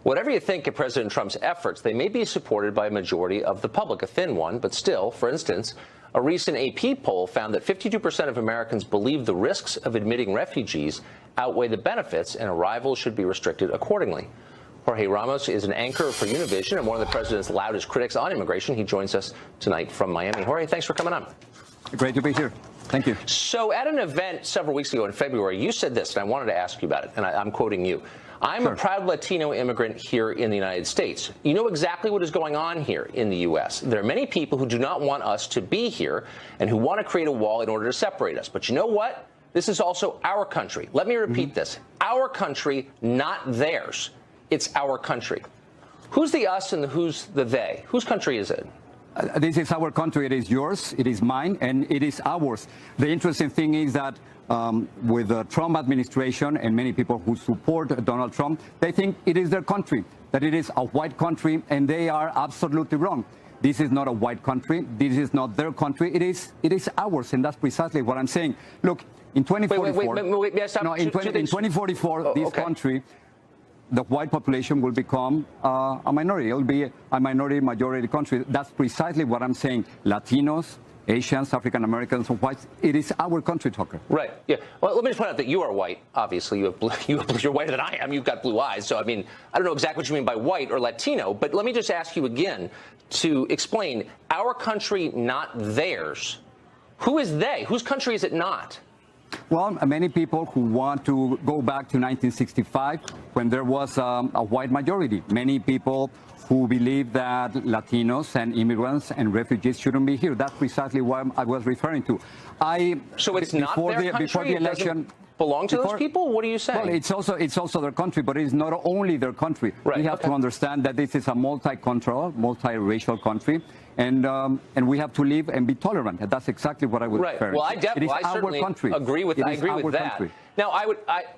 Whatever you think of President Trump's efforts, they may be supported by a majority of the public, a thin one, but still, for instance, a recent AP poll found that 52% of Americans believe the risks of admitting refugees outweigh the benefits, and arrivals should be restricted accordingly. Jorge Ramos is an anchor for Univision and one of the president's loudest critics on immigration. He joins us tonight from Miami. Jorge, thanks for coming on. Great to be here. Thank you. So at an event several weeks ago in February, you said this, and I wanted to ask you about it, and I'm quoting you. I'm a proud Latino immigrant here in the United States. You know exactly what is going on here in the U.S. There are many people who do not want us to be here and who want to create a wall in order to separate us. But you know what? This is also our country. Let me repeat this. Our country, not theirs. It's our country. Who's the us and who's the they? Whose country is it? This is our country. It is yours, it is mine, and it is ours. The interesting thing is that with the Trump administration and many people who support Donald Trump, they think it is their country, that it is a white country, and they are absolutely wrong. This is not a white country. This is not their country. It is ours, and that's precisely what I'm saying. Look, in 2044, in 2044, this country, the white population will become a minority. It will be a minority-majority country. That's precisely what I'm saying. Latinos, Asians, African Americans, whites. It is our country, Tucker. Right. Yeah. Well, let me just point out that you are white. Obviously, you're whiter than I am. You've got blue eyes. So, I mean, I don't know exactly what you mean by white or Latino, but let me just ask you again to explain our country, not theirs. Who is they? Whose country is it not? Well, many people who want to go back to 1965 when there was a white majority. Many people who believe that Latinos and immigrants and refugees shouldn't be here. That's precisely what I was referring to. So it's not their country? Before the election, belong to those people? What are you saying? Well, it's also their country, but it's not only their country. Right. We have to understand that this is a multicultural, multiracial country, and we have to live and be tolerant. And that's exactly what I was referring to. Well, I certainly agree with that. Country. Now, I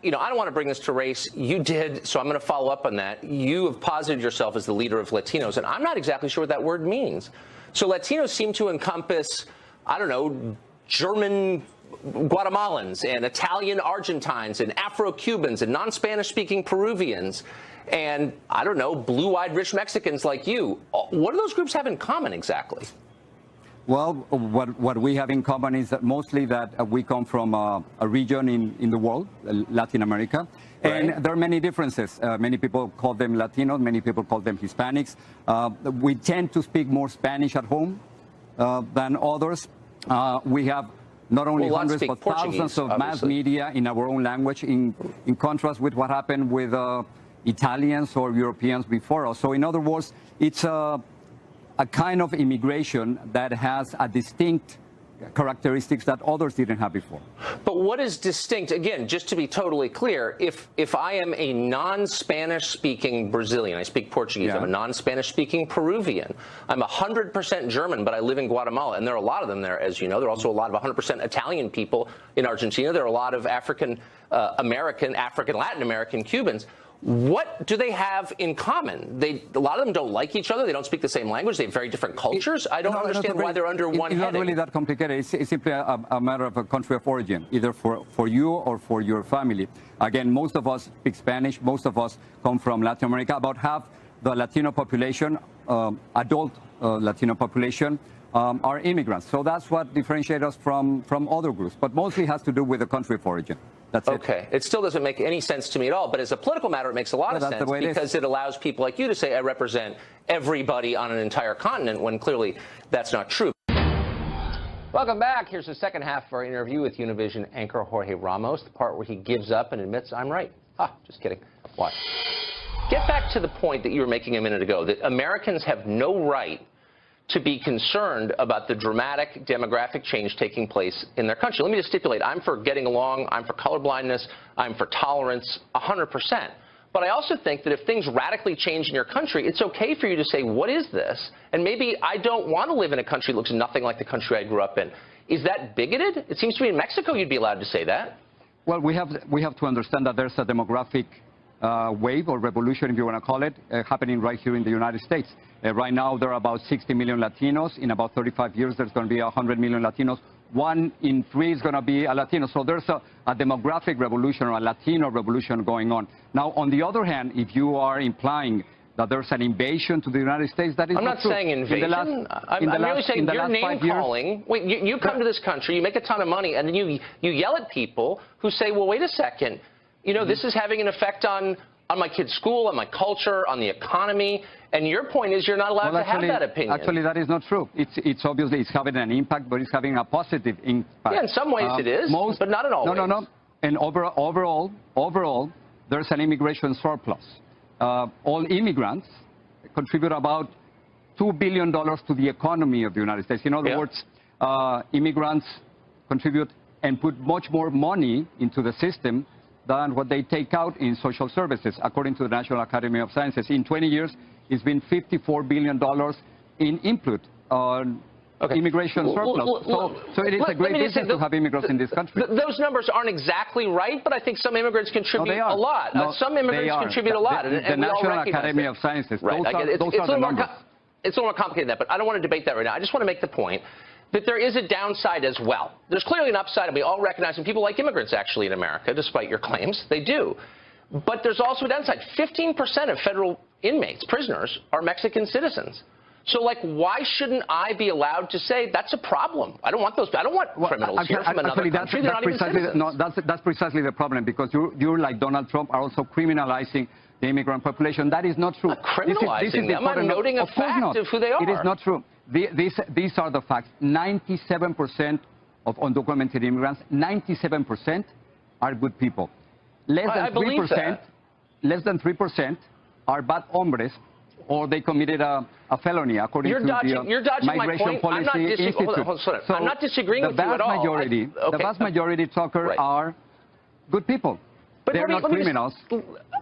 don't want to bring this to race. You did, so I'm going to follow up on that. You have posited yourself as the leader of Latinos, and I'm not exactly sure what that word means. So Latinos seem to encompass, I don't know, German Guatemalans and Italian Argentines and Afro-Cubans and non-Spanish speaking Peruvians and, I don't know, blue-eyed rich Mexicans like you. What do those groups have in common exactly? Well, what we have in common is that mostly that we come from a region in the world, Latin America, and there are many differences. Many people call them Latinos, many people call them Hispanics. We tend to speak more Spanish at home than others. We have not only hundreds but thousands of mass media in our own language, in contrast with what happened with Italians or Europeans before us. So in other words, it's a kind of immigration that has a distinct characteristics that others didn't have before. But what is distinct, again, just to be totally clear, if I am a non-Spanish speaking Brazilian, I speak Portuguese, I'm a non-Spanish speaking Peruvian, I'm 100% German, but I live in Guatemala, and there are a lot of them there, as you know. There are also a lot of 100% Italian people in Argentina. There are a lot of African Latin American Cubans. What do they have in common? A lot of them don't like each other. They don't speak the same language. They have very different cultures. I don't understand why they're under one heading. It's not really that complicated. It's simply a matter of a country of origin, either for you or for your family. Again, most of us speak Spanish. Most of us come from Latin America. About half the Latino population, adult Latino population, are immigrants. So that's what differentiates us from other groups. But mostly has to do with the country of origin. That's okay. It still doesn't make any sense to me at all. But as a political matter, it makes a lot of sense because it allows people like you to say, I represent everybody on an entire continent, when clearly that's not true. Welcome back. Here's the second half of our interview with Univision anchor Jorge Ramos, the part where he gives up and admits, I'm right. Just kidding. Watch. Get back to the point that you were making a minute ago, that Americans have no right to be concerned about the dramatic demographic change taking place in their country. Let me just stipulate, I'm for getting along, I'm for colorblindness, I'm for tolerance, 100%. But I also think that if things radically change in your country, it's okay for you to say, what is this? And maybe I don't want to live in a country that looks nothing like the country I grew up in. Is that bigoted? It seems to me in Mexico you'd be allowed to say that. Well, we have to understand that there's a demographic wave or revolution, if you want to call it, happening right here in the United States. Right now, there are about 60 million Latinos. In about 35 years, there's going to be 100 million Latinos 1 in 3 is going to be a Latino. So there's a demographic revolution or a Latino revolution going on. Now, on the other hand, if you are implying that there's an invasion to the United States, that is I'm not saying invasion. I'm merely saying you're name-calling. Wait, you come to this country, you make a ton of money, and then you yell at people who say, well, wait a second, you know, this is having an effect on my kid's school, on my culture, on the economy, and your point is you're not allowed to have that opinion. Actually, that is not true. It's obviously it's having an impact, but it's having a positive impact. Yeah, in some ways it is, but not in all ways. No. And overall, there's an immigration surplus. All immigrants contribute about $2 billion to the economy of the United States. In other words, immigrants contribute and put much more money into the system than what they take out in social services, according to the National Academy of Sciences. In 20 years, it's been $54 billion in input on immigration surplus. So it is a great business to have immigrants in this country. Those numbers aren't exactly right, but I think some immigrants contribute a lot. Some immigrants contribute a lot. The National Academy of Sciences, those are the numbers. It's a little more complicated than that, but I don't want to debate that right now. I just want to make the point that there is a downside as well. There's clearly an upside, and we all recognize, and people like immigrants actually in America, despite your claims. They do. But there's also a downside. 15% of federal inmates, prisoners, are Mexican citizens. So, like, why shouldn't I be allowed to say that's a problem? I don't want those. I don't want criminals here from another country. They're not even citizens. No, that's precisely the problem, because you, like Donald Trump, are also criminalizing the immigrant population. That is not true. I'm not criminalizing them. I'm noting a fact of who they are. It is not true. These are the facts. 97% of undocumented immigrants, 97% are good people. Less than 3% are bad hombres, or they committed a felony, according to the Migration Policy Institute. I'm not disagreeing with you at all. The vast majority, Tucker, are good people. They're not criminals.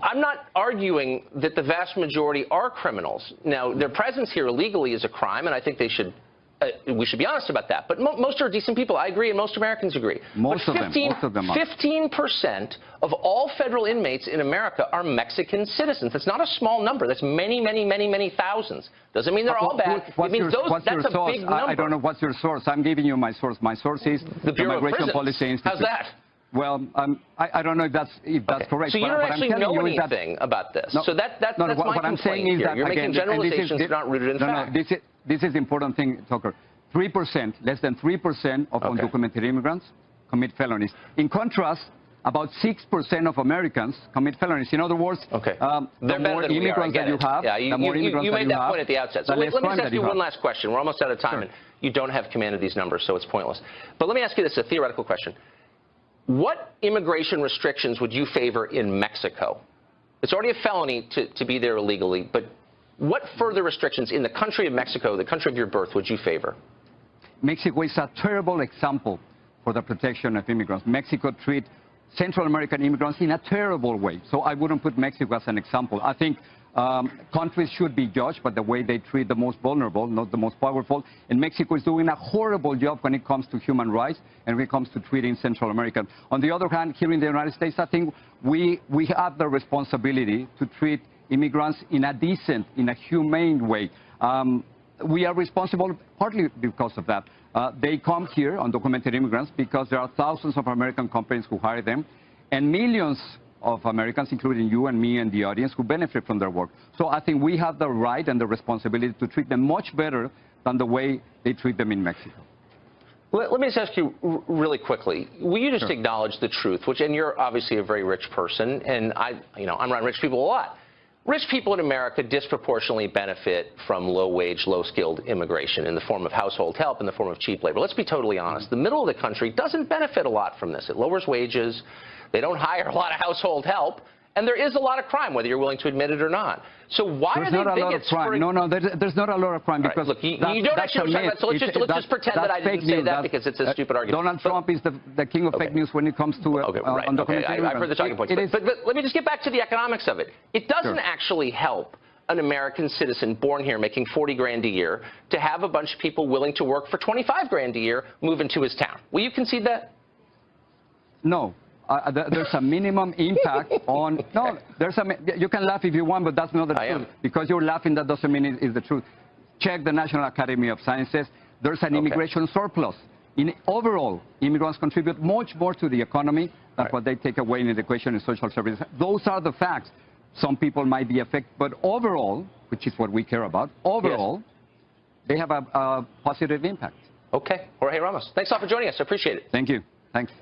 I'm not arguing that the vast majority are criminals. Now, their presence here illegally is a crime, and I think we should be honest about that. But most are decent people. I agree, and most Americans agree. Most of them are. 15% of all federal inmates in America are Mexican citizens. That's not a small number. That's many, many, many, many thousands. Doesn't mean they're all bad. It means that's a big number. I don't know what's your source. I'm giving you my source. My source is the Migration Policy Institute. How's that? Well, I don't know if that's correct. So you don't actually know anything about this. So that's my complaint here. You're making generalizations that are not rooted in fact. This is the important thing, Tucker. 3%, less than 3% of undocumented immigrants commit felonies. In contrast, about 6% of Americans commit felonies. In other words, the more immigrants that you have, the more immigrants that you have. You made that point at the outset. So let me just ask you one last question. We're almost out of time, and you don't have command of these numbers, so it's pointless. But let me ask you this, a theoretical question. What immigration restrictions would you favor in Mexico? It's already a felony to be there illegally, but what further restrictions in the country of Mexico, the country of your birth, would you favor? Mexico is a terrible example for the protection of immigrants. Mexico treats Central American immigrants in a terrible way. So I wouldn't put Mexico as an example. I think countries should be judged by the way they treat the most vulnerable, not the most powerful. And Mexico is doing a horrible job when it comes to human rights and when it comes to treating Central Americans. On the other hand, here in the United States, I think we have the responsibility to treat immigrants in a decent, in a humane way. We are responsible partly because of that. They come here, undocumented immigrants, because there are thousands of American companies who hire them, and millions of Americans, including you and me and the audience, who benefit from their work. So I think we have the right and the responsibility to treat them much better than the way they treat them in Mexico. Let me just ask you really quickly. Will you just acknowledge the truth, and you're obviously a very rich person, and I'm around rich people a lot. Rich people in America disproportionately benefit from low-wage, low-skilled immigration in the form of household help, in the form of cheap labor. Let's be totally honest. The middle of the country doesn't benefit a lot from this. It lowers wages. They don't hire a lot of household help. And there is a lot of crime, whether you're willing to admit it or not. So why are they bigots for... No, there's not a lot of crime, because... Look, you don't actually know what I'm talking about, so let's just pretend that I didn't say that, because it's a stupid argument. Donald Trump is the king of fake news when it comes to undocumented immigrants. I've heard the talking points. But let me just get back to the economics of it. It doesn't actually help an American citizen born here making $40,000 a year to have a bunch of people willing to work for $25,000 a year move into his town. Will you concede that? No. There's a minimum impact on... No, you can laugh if you want, but that's not the truth. Because you're laughing, that doesn't mean it's the truth. Check the National Academy of Sciences. There's an immigration surplus. Overall, immigrants contribute much more to the economy than what they take away in education and social services. Those are the facts. Some people might be affected, but overall, which is what we care about, overall, they have a positive impact. Okay. Jorge Ramos, thanks a lot for joining us. I appreciate it. Thank you. Thanks.